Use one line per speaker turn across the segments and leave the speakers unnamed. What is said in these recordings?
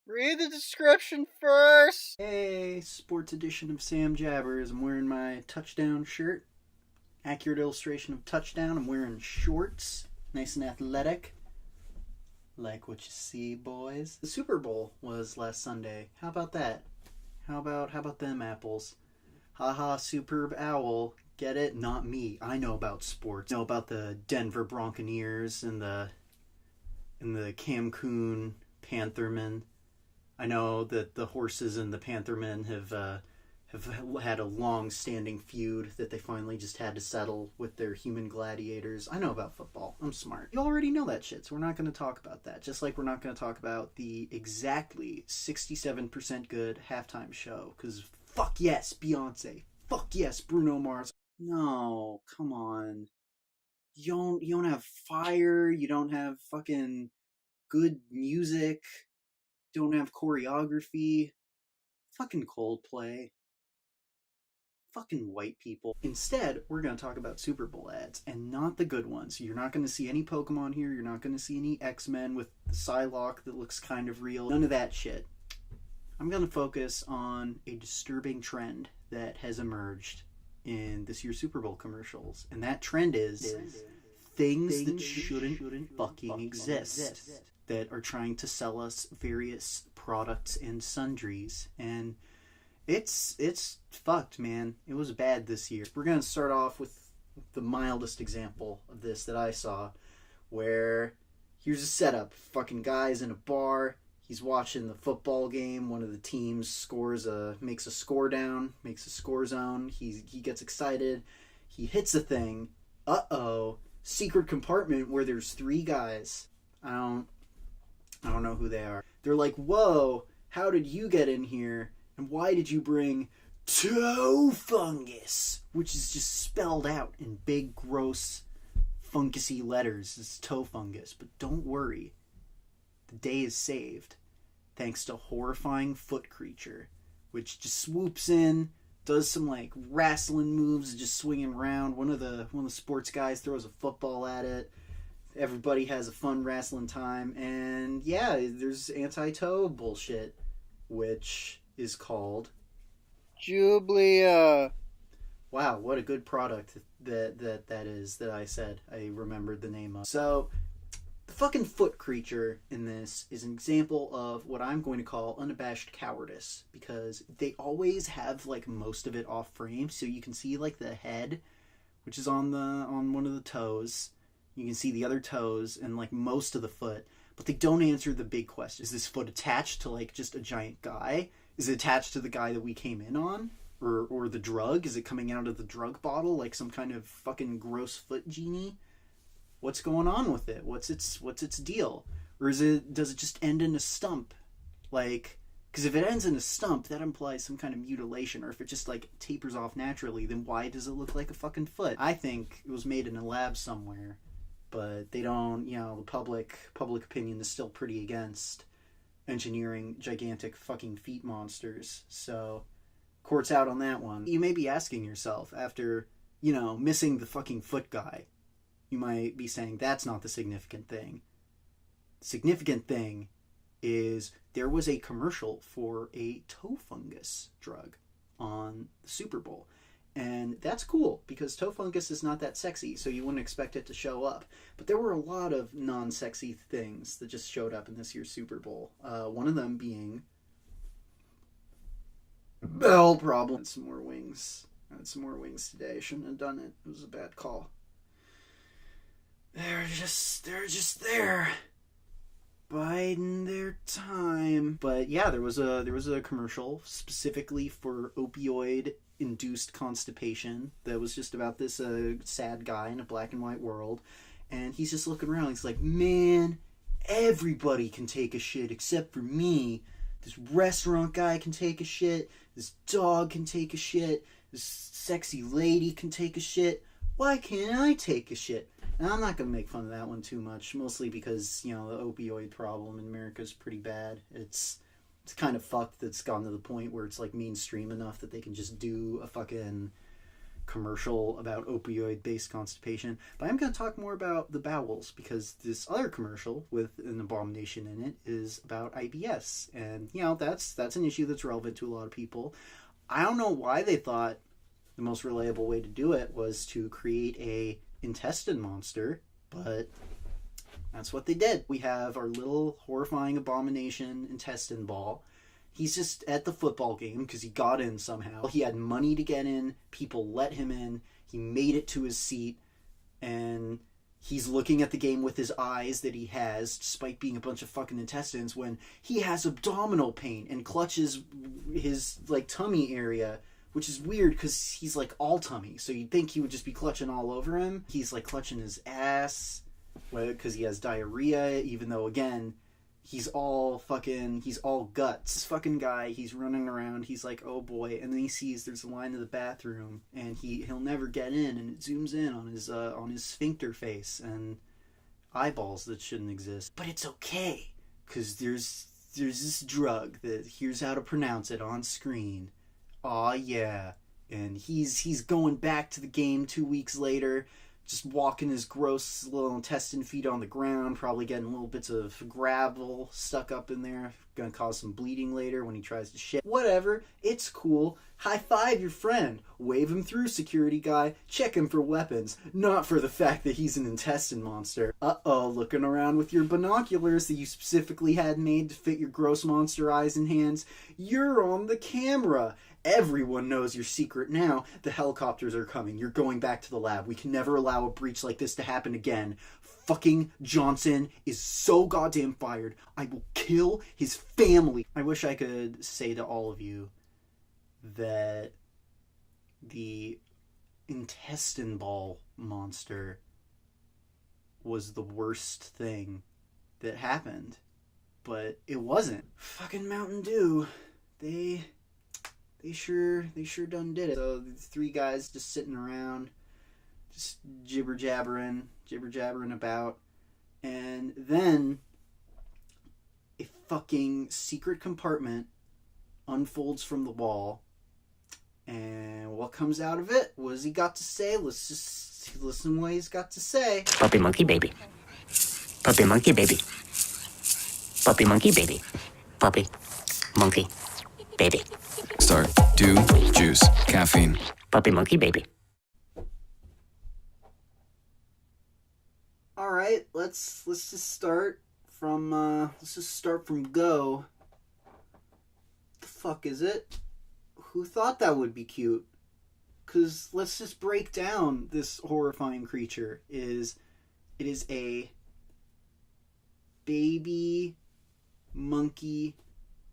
Read the description first!
Hey, sports edition of Sam Jabbers. I'm wearing my touchdown shirt. Accurate illustration of touchdown. I'm wearing shorts. Nice and athletic. Like what you see, boys. The Super Bowl was last Sunday. How about that? How about them apples? Haha, superb owl. Get it? Not me. I know about sports. I know about the Denver Bronconeers and the Cancun Panthermen. I know that the horses and the Panthermen have had a long-standing feud that they finally just had to settle with their human gladiators. I know about football. I'm smart. You already know that shit, so we're not going to talk about that. Just like we're not going to talk about the exactly 67% good halftime show. Because fuck yes, Beyonce. Fuck yes, Bruno Mars. No, come on. You don't have fire. You don't have fucking good music. Don't have choreography. Fucking Coldplay. Fucking white people. Instead, we're going to talk about Super Bowl ads, and not the good ones. You're not going to see any Pokemon here. You're not going to see any X-Men with the Psylocke that looks kind of real. None of that shit. I'm going to focus on a disturbing trend that has emerged in this year's Super Bowl commercials, and that trend is things that shouldn't fucking exist, that are trying to sell us various products and sundries, and it's fucked, man. It was bad this year. We're gonna start off with the mildest example of this that I saw, where here's a setup. Fucking guy's in a bar. He's watching the football game. One of the teams makes a score down, makes a score zone. He gets excited. He hits a thing. Uh-oh. Secret compartment where there's three guys. I don't know who they are. They're like, whoa, how did you get in here? And why did you bring toe fungus? Which is just spelled out in big, gross, fungusy letters. It's toe fungus. But don't worry. The day is saved. Thanks to horrifying foot creature. Which just swoops in, does some like wrestling moves, just swinging around. One of the sports guys throws a football at it. Everybody has a fun wrestling time, and yeah, there's anti-toe bullshit, which is called
Jublia.
Wow, what a good product that is that I said. I remembered the name of. So, the fucking foot creature in this is an example of what I'm going to call unabashed cowardice, because they always have like most of it off frame, so you can see like the head, which is on one of the toes. You can see the other toes and like most of the foot, but they don't answer the big question. Is this foot attached to like just a giant guy? Is it attached to the guy that we came in on? Or the drug? Is it coming out of the drug bottle like some kind of fucking gross foot genie? What's going on with it? What's its deal? Or does it just end in a stump? Like, because if it ends in a stump, that implies some kind of mutilation. Or if it just like tapers off naturally, then why does it look like a fucking foot? I think it was made in a lab somewhere. But they don't, the public opinion is still pretty against engineering gigantic fucking feet monsters. So, court's out on that one. You may be asking yourself, after, missing the fucking foot guy, you might be saying, that's not the significant thing. The significant thing is there was a commercial for a toe fungus drug on the Super Bowl. And that's cool, because toe fungus is not that sexy, so you wouldn't expect it to show up. But there were a lot of non-sexy things that just showed up in this year's Super Bowl. One of them being bell problem. I had some more wings. I had some more wings today. Shouldn't have done it. It was a bad call. They're just there. Biding their time. But yeah, there was a commercial specifically for opioid induced constipation that was just about this sad guy in a black and white world, and he's just looking around. He's like, man, everybody can take a shit except for me. This restaurant guy can take a shit, this dog can take a shit, this sexy lady can take a shit. Why can't I take a shit? And I'm not going to make fun of that one too much, mostly because, the opioid problem in America is pretty bad. It's kind of fucked that it's gotten to the point where it's like mainstream enough that they can just do a fucking commercial about opioid-based constipation, but I'm going to talk more about the bowels, because this other commercial with an abomination in it is about IBS, and that's an issue that's relevant to a lot of people. I don't know why they thought the most reliable way to do it was to create a intestine monster, but that's what they did. We have our little horrifying abomination intestine ball. He's just at the football game because he got in somehow. He had money to get in. People let him in. He made it to his seat. And he's looking at the game with his eyes that he has, despite being a bunch of fucking intestines, when he has abdominal pain and clutches his, like, tummy area, which is weird because he's, like, all tummy. So you'd think he would just be clutching all over him. He's, like, clutching his ass because he has diarrhea, even though, again, he's all guts. This fucking guy, he's running around, he's like, oh boy, and then he sees there's a line to the bathroom, and he'll never get in, and it zooms in on his sphincter face, and eyeballs that shouldn't exist. But it's okay, because there's this drug that, here's how to pronounce it on screen. Aw yeah. And he's going back to the game 2 weeks later, just walking his gross little intestine feet on the ground, probably getting little bits of gravel stuck up in there. Gonna cause some bleeding later when he tries to shit. Whatever, it's cool. High five your friend. Wave him through, security guy. Check him for weapons. Not for the fact that he's an intestine monster. Uh-oh, looking around with your binoculars that you specifically had made to fit your gross monster eyes and hands. You're on the camera. Everyone knows your secret now. The helicopters are coming. You're going back to the lab. We can never allow a breach like this to happen again. Fucking Johnson is so goddamn fired. I will kill his family. I wish I could say to all of you that the intestine ball monster was the worst thing that happened. But it wasn't. Fucking Mountain Dew. They sure done did it. So the three guys just sitting around, just jibber jabbering about, and then a fucking secret compartment unfolds from the wall, and what comes out of it? What has he got to say? Let's just listen to what he's got to say.
Puppy monkey baby. Puppy monkey baby. Puppy monkey baby. Puppy monkey baby.
Start, do, juice, caffeine.
Puppy monkey baby.
All right, let's just start from go. The fuck is it? Who thought that would be cute? 'Cause let's just break down this horrifying creature. It is a baby monkey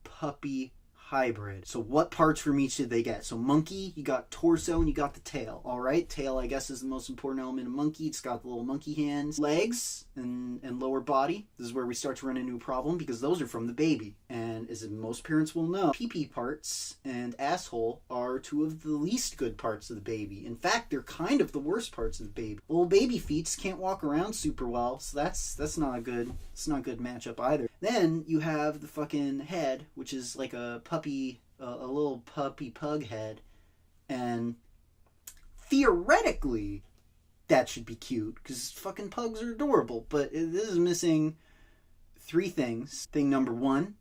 puppy hybrid. So what parts from each did they get? So monkey, you got torso and you got the tail. All right, tail I guess is the most important element of monkey. It's got the little monkey hands, legs, and lower body. This is where we start to run into a problem because those are from the baby. And as most parents will know, pee-pee parts and asshole are two of the least good parts of the baby. In fact, they're kind of the worst parts of the baby. Little baby feet can't walk around super well, so that's not a good matchup either. Then you have the fucking head, which is like a little puppy pug head, and theoretically that should be cute because fucking pugs are adorable, but this is missing three things. Thing number one,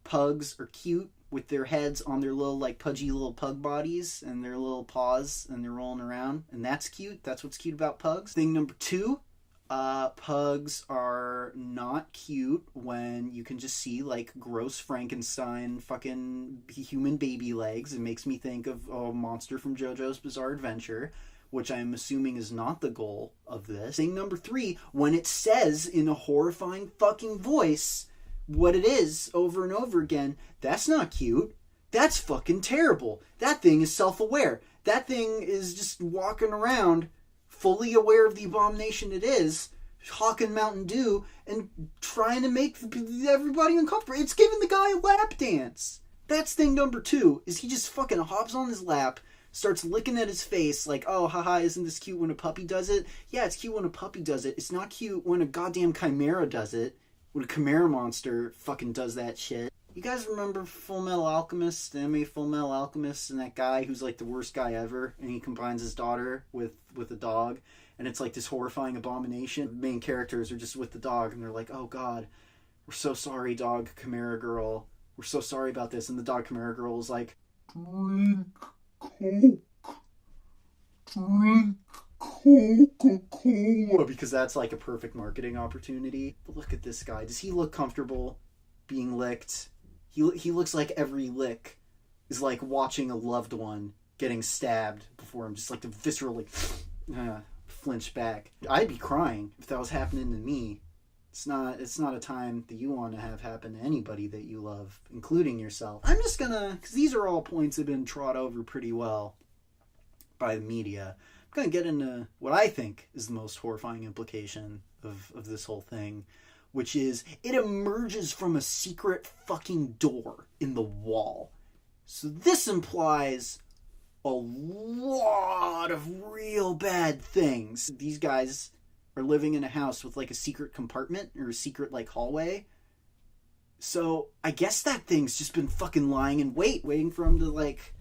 pugs are cute with their heads on their little, like, pudgy little pug bodies and their little paws, and they're rolling around, and that's cute. That's what's cute about pugs. Thing number two, pugs are not cute when you can just see, like, gross Frankenstein fucking human baby legs. It makes me think of a monster from JoJo's Bizarre Adventure, which I'm assuming is not the goal of this. Thing number three, when it says in a horrifying fucking voice what it is over and over again, that's not cute. That's fucking terrible. That thing is self-aware. That thing is just walking around fully aware of the abomination it is, hawking Mountain Dew and trying to make everybody uncomfortable. It's giving the guy a lap dance. That's thing number two, is he just fucking hops on his lap, starts licking at his face like, oh, haha, isn't this cute when a puppy does it? Yeah, it's cute when a puppy does it. It's not cute when a goddamn chimera does it. when a chimera monster fucking does that shit. You guys remember Fullmetal Alchemist, the anime Fullmetal Alchemist, and that guy who's like the worst guy ever, and he combines his daughter with a dog, and it's like this horrifying abomination. The main characters are just with the dog, and they're like, oh god, we're so sorry, dog Chimera Girl. We're so sorry about this. And the dog Chimera Girl is like, drink Coca-Cola. Because that's like a perfect marketing opportunity. But look at this guy. Does he look comfortable being licked? He looks like every lick is like watching a loved one getting stabbed before him. Just like to viscerally flinch back. I'd be crying if that was happening to me. It's not a time that you want to have happen to anybody that you love, including yourself. I'm just gonna, because these are all points that have been trod over pretty well by the media. I'm gonna get into what I think is the most horrifying implication of this whole thing, which is it emerges from a secret fucking door in the wall. So this implies a lot of real bad things. These guys are living in a house with like a secret compartment or a secret like hallway. So I guess that thing's just been fucking lying in wait, waiting for him to like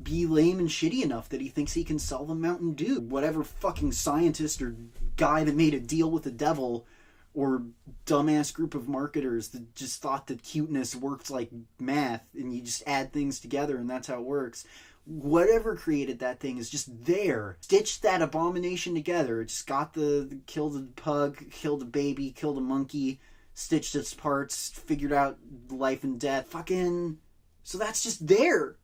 be lame and shitty enough that he thinks he can sell them Mountain Dew. Whatever fucking scientist or guy that made a deal with the devil or dumbass group of marketers that just thought that cuteness worked like math and you just add things together and that's how it works. Whatever created that thing is just there. Stitched that abomination together. It just got killed a pug, killed a baby, killed a monkey, stitched its parts, figured out life and death. Fucking... So that's just there.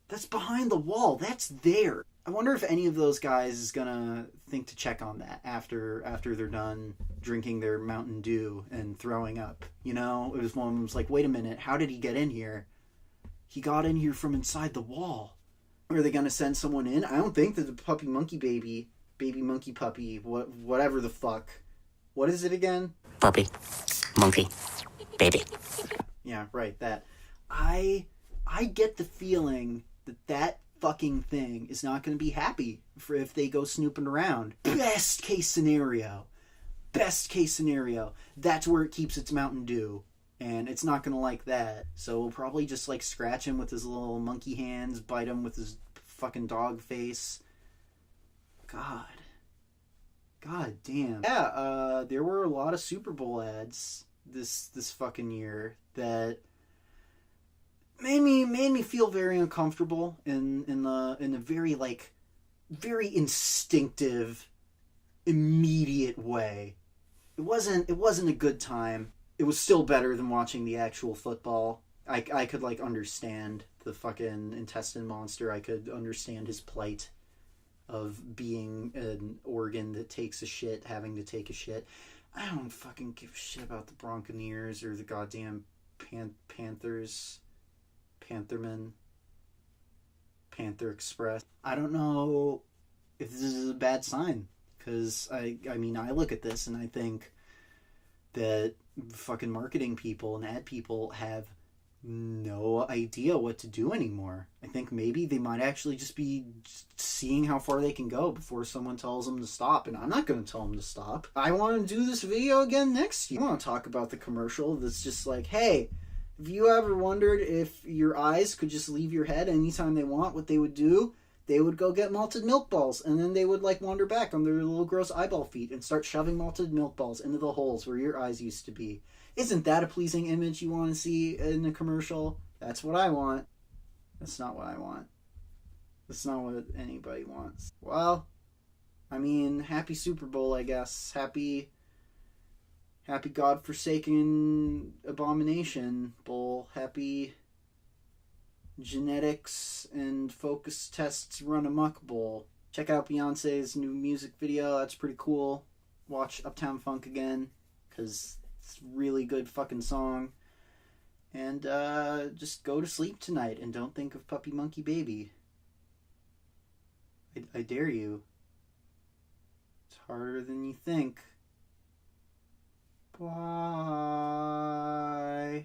That's behind the wall. That's there. I wonder if any of those guys is gonna think to check on that after they're done drinking their Mountain Dew and throwing up. You know? It was one of them was like, wait a minute, how did he get in here? He got in here from inside the wall. Are they going to send someone in? I don't think that the puppy monkey baby monkey puppy, whatever the fuck. What is it again?
Puppy, monkey, baby.
Yeah, right, that. I get the feeling that fucking thing is not going to be happy for if they go snooping around. Best case scenario, that's where it keeps its Mountain Dew. And it's not going to like that. So we'll probably just like scratch him with his little monkey hands, bite him with his fucking dog face. God damn. Yeah, there were a lot of Superbowl ads this fucking year that made me feel very uncomfortable in a very like very instinctive, immediate way. It wasn't a good time. It was still better than watching the actual football. I could, like, understand the fucking intestine monster. I could understand his plight of being an organ that takes a shit, having to take a shit. I don't fucking give a shit about the Bronconeers or the goddamn Panthers. Panthermen. Panther Express. I don't know if this is a bad sign. Because, I mean, I look at this and I think that fucking marketing people and ad people have no idea what to do anymore. I think maybe they might actually just be seeing how far they can go before someone tells them to stop, and I'm not going to tell them to stop. I want to do this video again next year. I want to talk about the commercial that's just like, hey, have you ever wondered if your eyes could just leave your head anytime they want, what they would do? They would go get malted milk balls, and then they would like wander back on their little gross eyeball feet and start shoving malted milk balls into the holes where your eyes used to be. Isn't that a pleasing image you want to see in a commercial? That's what I want. That's not what I want. That's not what anybody wants. Well, I mean, happy Super Bowl, I guess. Happy godforsaken abomination bowl. Happy genetics and focus tests run amok bowl. Check out Beyonce's new music video. That's pretty cool. Watch Uptown Funk again, because it's a really good fucking song. And just go to sleep tonight and don't think of Puppy Monkey Baby. I dare you. It's harder than you think. Bye.